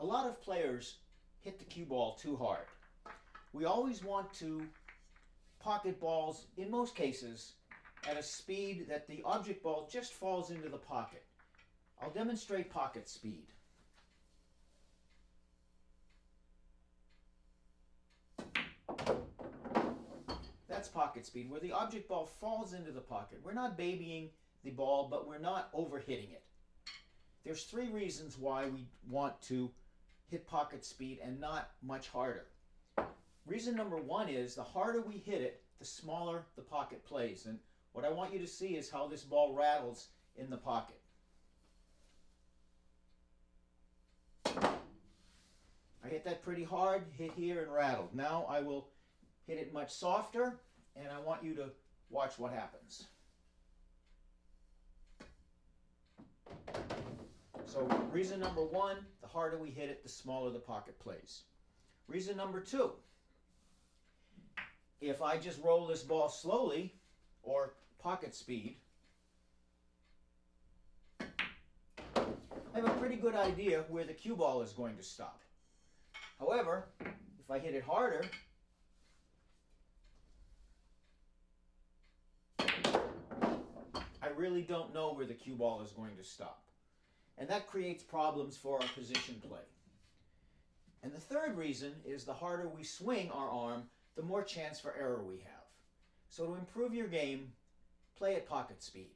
A lot of players hit the cue ball too hard. We always want to pocket balls, in most cases, at a speed that the object ball just falls into the pocket. I'll demonstrate pocket speed. That's pocket speed, where the object ball falls into the pocket. We're not babying the ball, but we're not overhitting it. There's three reasons why we want to hit pocket speed and not much harder. Reason number one is the harder we hit it, the smaller the pocket plays. And what I want you to see is how this ball rattles in the pocket. I hit that pretty hard, hit here and rattled. Now I will hit it much softer, and I want you to watch what happens. So reason number one, the harder we hit it, the smaller the pocket plays. Reason number two, if I just roll this ball slowly, or pocket speed, I have a pretty good idea where the cue ball is going to stop. However, if I hit it harder, I really don't know where the cue ball is going to stop. And that creates problems for our position play. And the third reason is the harder we swing our arm, the more chance for error we have. So to improve your game, play at pocket speed.